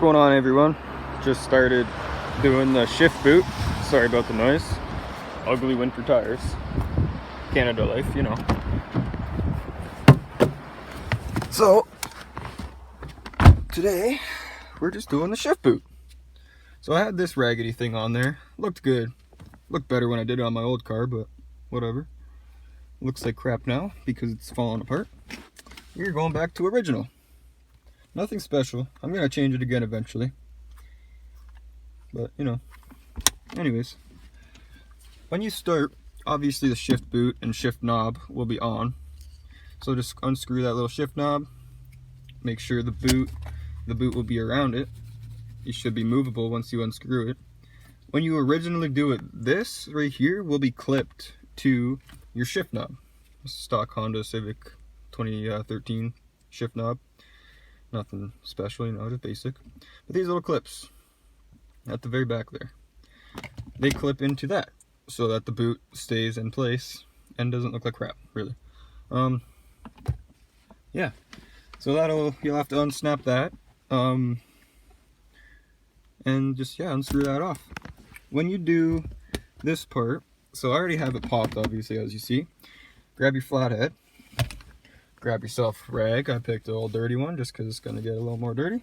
going on, everyone? Just started doing the shift boot. Sorry about the noise. Ugly winter tires. Canada life, you know. So today we're just doing the shift boot. So I had this raggedy thing on there. Looked good. Looked better when I did it on my old car, but whatever. Looks like crap now because it's falling apart. We're going back to original. Nothing special. I'm gonna change it again eventually. But you know. Anyways. When you start, obviously the shift boot and shift knob will be on. So just unscrew that little shift knob. Make sure the boot will be around it. It should be movable once you unscrew it. When you originally do it, this right here will be clipped to your shift knob. Stock Honda Civic 2013 shift knob. Nothing special, you know, just basic. But these little clips at the very back there, they clip into that so that the boot stays in place and doesn't look like crap, really. Yeah. So you'll have to unsnap that. And just, yeah, unscrew that off. When you do this part, so I already have it popped, obviously, as you see. Grab your flathead. Grab yourself a rag. I picked an old dirty one just because it's going to get a little more dirty.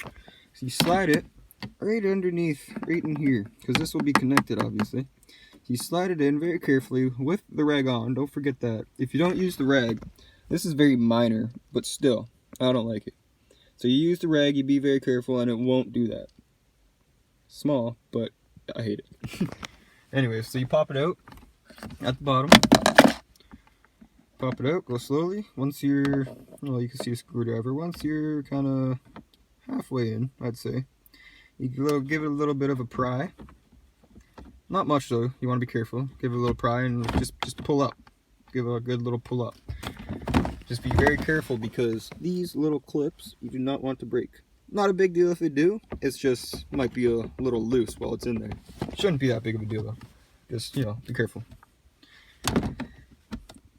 So you slide it right underneath, right in here, because this will be connected, obviously. You slide it in very carefully with the rag on. Don't forget that. If you don't use the rag, this is very minor, but still, I don't like it. So you use the rag, you be very careful, and it won't do that. Small, but I hate it. Anyway, so you pop it out at the bottom. Pop it out, go slowly. Once you're, well, you can see a screwdriver. Once you're kind of halfway in, I'd say, you can give it a little bit of a pry. Not much though, you want to be careful. Give it a little pry and just pull up. Give it a good little pull up. Just be very careful because these little clips you do not want to break. Not a big deal if they do, it's just might be a little loose while it's in there. Shouldn't be that big of a deal though. Just, you know, be careful.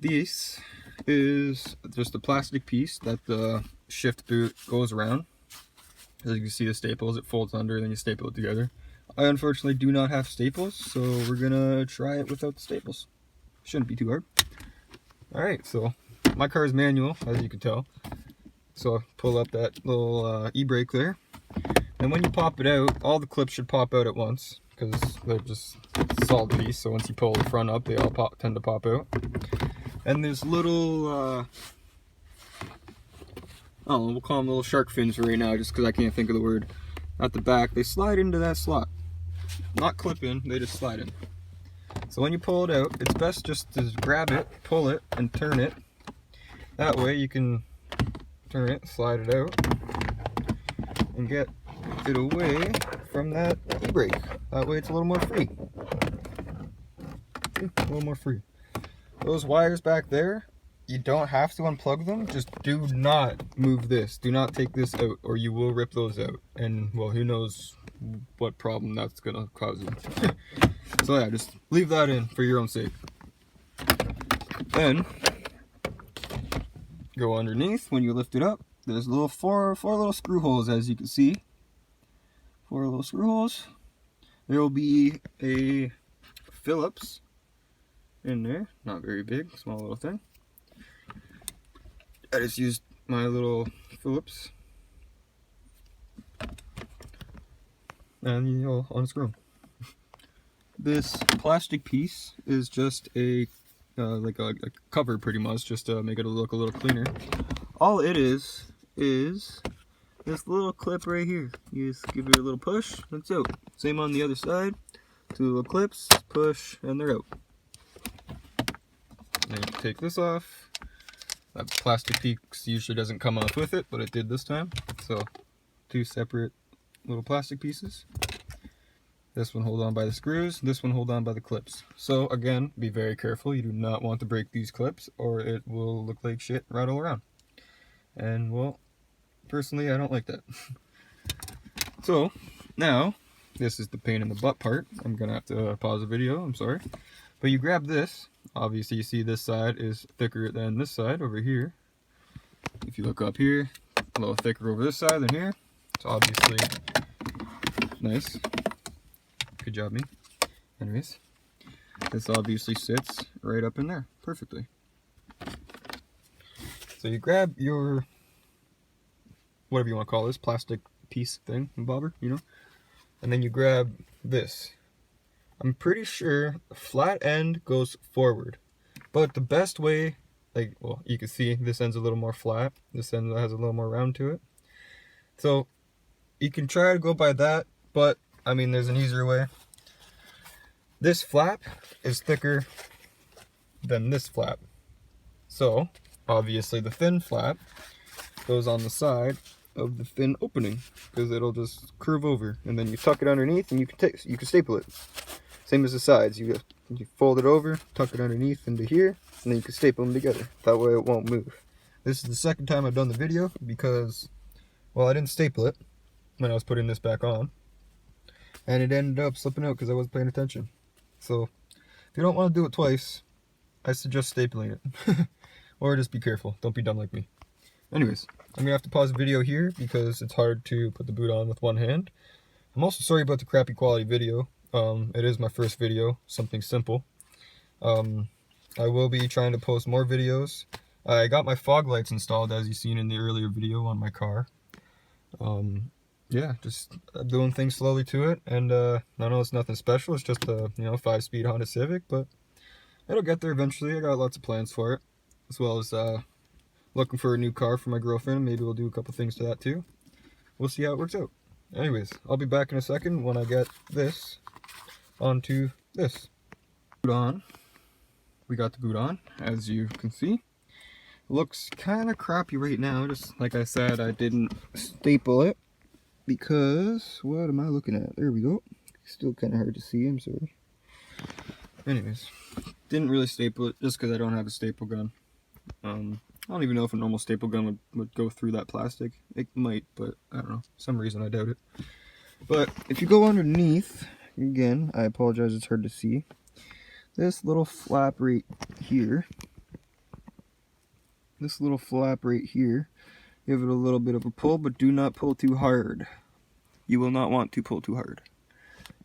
This is just a plastic piece that the shift boot goes around. As you can see, the staples, it folds under and then you staple it together. I unfortunately do not have staples, so we're gonna try it without the staples. Shouldn't be too hard. Alright, so my car is manual, as you can tell. So I pull up that little e-brake there. And when you pop it out, all the clips should pop out at once, because they're just solid piece, so once you pull the front up, they all tend to pop out. And there's little, I don't know, we'll call them little shark fins for right now, just because I can't think of the word. At the back, they slide into that slot. Not clip in, they just slide in. So when you pull it out, it's best just to grab it, pull it, and turn it. That way you can turn it, slide it out, and get it away from that e-brake. That way it's a little more free. A little more free. Those wires back there, you don't have to unplug them. Just do not move this. Do not take this out or you will rip those out. And, well, who knows what problem that's going to cause you. So, yeah, just leave that in for your own sake. Then, go underneath. When you lift it up, there's little four little screw holes, as you can see. 4 little screw holes. There will be a Phillips in there, not very big, small little thing. I just used my little Phillips and you'll unscrew them. This plastic piece is just a like a cover, pretty much, just to make it look a little cleaner. All it is this little clip right here. You just give it a little push, that's out. Same on the other side. 2 little clips, push, and they're out. Then you take this off. That plastic piece usually doesn't come off with it, but it did this time. So 2 separate little plastic pieces. This one hold on by the screws, this one hold on by the clips. So again, be very careful. You do not want to break these clips or it will look like shit right all around. And well, personally I don't like that. So now, this is the pain in the butt part. I'm gonna have to pause the video, I'm sorry. But you grab this, obviously you see this side is thicker than this side over here. If you look up here, a little thicker over this side than here. It's obviously nice. Good job, me. Anyways, this obviously sits right up in there perfectly. So you grab your, whatever you want to call this, plastic piece thing, bobber, you know, and then you grab this. I'm pretty sure the flat end goes forward, but the best way, like, well, you can see this end's a little more flat, this end has a little more round to it. So you can try to go by that, but I mean, there's an easier way. This flap is thicker than this flap. So obviously the thin flap goes on the side of the thin opening because it'll just curve over, and then you tuck it underneath and you can staple it. Same as the sides, you fold it over, tuck it underneath into here, and then you can staple them together. That way it won't move. This is the second time I've done the video because, well, I didn't staple it when I was putting this back on, and it ended up slipping out because I wasn't paying attention. So if you don't want to do it twice, I suggest stapling it. Or just be careful, don't be dumb like me. Anyways, I'm gonna have to pause the video here because it's hard to put the boot on with one hand. I'm also sorry about the crappy quality video. It is my first video, something simple. I will be trying to post more videos. I got my fog lights installed, as you've seen in the earlier video, on my car. Yeah, just doing things slowly to it, and I know it's nothing special, it's just a 5-speed Honda Civic, but it'll get there eventually. I got lots of plans for it, as well as looking for a new car for my girlfriend. Maybe we'll do a couple things to that too. We'll see how it works out. Anyways, I'll be back in a second when I get this onto this. Boot on. We got the boot on, as you can see. It looks kind of crappy right now, just like I said, I didn't staple it because, what am I looking at? There we go. Still kind of hard to see, I'm sorry. Anyways, didn't really staple it just because I don't have a staple gun. I don't even know if a normal staple gun would go through that plastic. It might, but I don't know. For some reason I doubt it. But if you go underneath, again, I apologize, it's hard to see. This little flap right here. Give it a little bit of a pull, but do not pull too hard. You will not want to pull too hard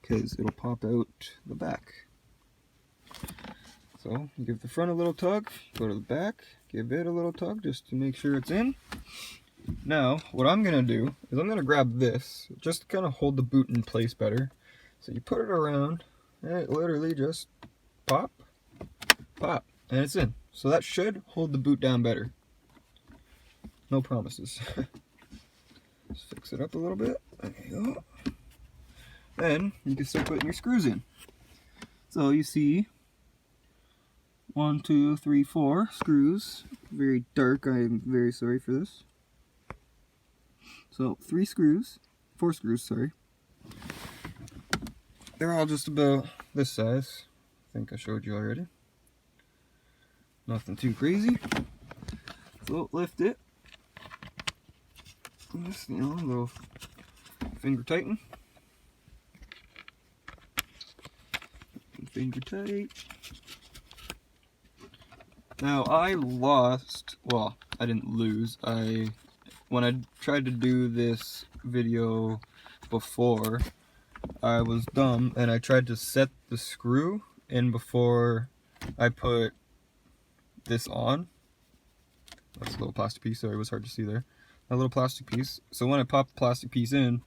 because it'll pop out the back. So give the front a little tug, go to the back, give it a little tug just to make sure it's in. Now, what I'm going to do is I'm going to grab this, just to kind of hold the boot in place better. So you put it around, and it literally just pop, pop, and it's in. So that should hold the boot down better. No promises. Just fix it up a little bit. There you go. Then you can start putting your screws in. So you see 1, 2, 3, 4 screws. Very dark, I'm very sorry for this. So 4 screws, sorry. They're all just about this size. I think I showed you already. Nothing too crazy. So lift it. Just, a little finger tighten. Finger tight. Now I lost, well, I didn't lose. When I tried to do this video before, I was dumb and I tried to set the screw in before I put this on. That's a little plastic piece, sorry, it was hard to see there. A little plastic piece. So when I popped the plastic piece in,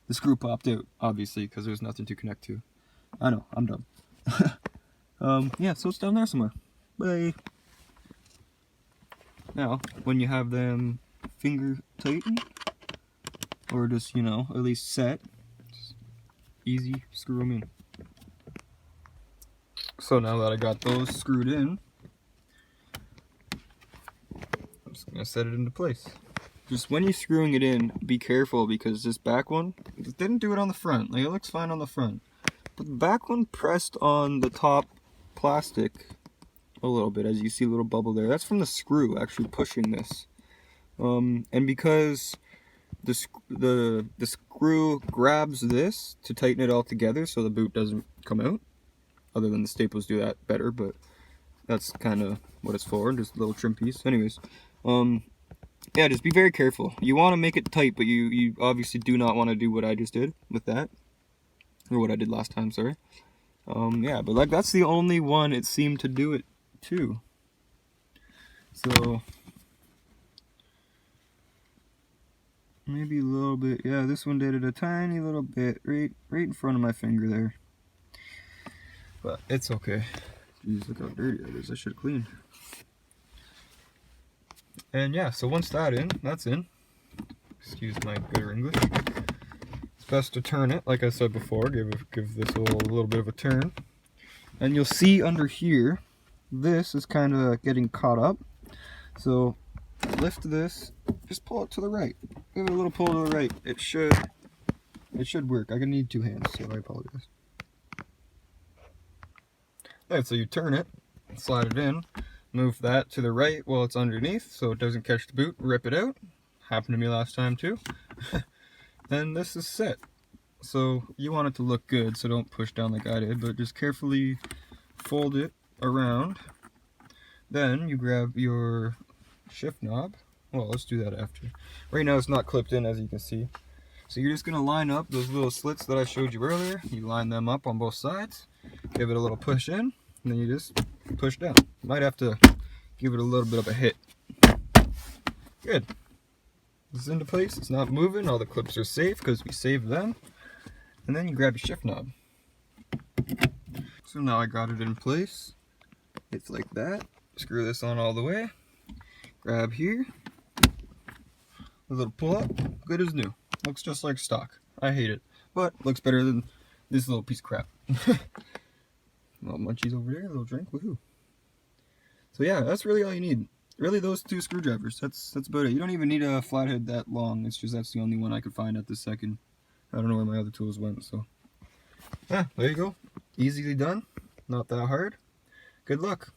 the screw popped out, obviously, because there was nothing to connect to. I know, I'm dumb. Yeah, so it's down there somewhere. Bye. Now, when you have them finger tightened, or just, at least set, just easy, screw them in. So now that I got those screwed in, I'm just going to set it into place. Just when you're screwing it in, be careful because this back one, it didn't do it on the front. Like, it looks fine on the front. But the back one pressed on the top plastic a little bit, as you see a little bubble there. That's from the screw actually pushing this. And because the screw grabs this to tighten it all together so the boot doesn't come out, other than the staples do that better, but that's kind of what it's for, just a little trim piece. Anyways, yeah, just be very careful. You want to make it tight, but you obviously do not want to do what I just did with that. Or what I did last time, sorry. Yeah, but like that's the only one it seemed to do it too. So maybe a little bit. Yeah, this one did it a tiny little bit right in front of my finger there. But it's okay. Jeez, look how dirty that is. I should have cleaned. And yeah, so once that's in. Excuse my good English. It's best to turn it, like I said before. Give this a little bit of a turn. And you'll see under here, this is kind of getting caught up. So lift this, just pull it to the right. Give it a little pull to the right. It should work. I'm gonna need 2 hands, so I apologize. Alright, so you turn it, slide it in, move that to the right while it's underneath so it doesn't catch the boot, rip it out. Happened to me last time too. Then this is set. So you want it to look good, so don't push down like I did, but just carefully fold it around. Then you grab your shift knob. Well, let's do that after. Right now it's not clipped in, as you can see. So you're just going to line up those little slits that I showed you earlier. You line them up on both sides, give it a little push in, and then you just push down. You might have to give it a little bit of a hit. Good. This is into place. It's not moving. All the clips are safe because we saved them. And then you grab your shift knob. So now I got it in place. It's like that. Screw this on all the way. Grab here. A little pull up. Good as new. Looks just like stock. I hate it. But looks better than this little piece of crap. Little munchies over there. A little drink. Woohoo. So yeah, that's really all you need. Really those 2 screwdrivers. That's about it. You don't even need a flathead that long. It's just that's the only one I could find at this second. I don't know where my other tools went, so yeah, there you go. Easily done. Not that hard. Good luck.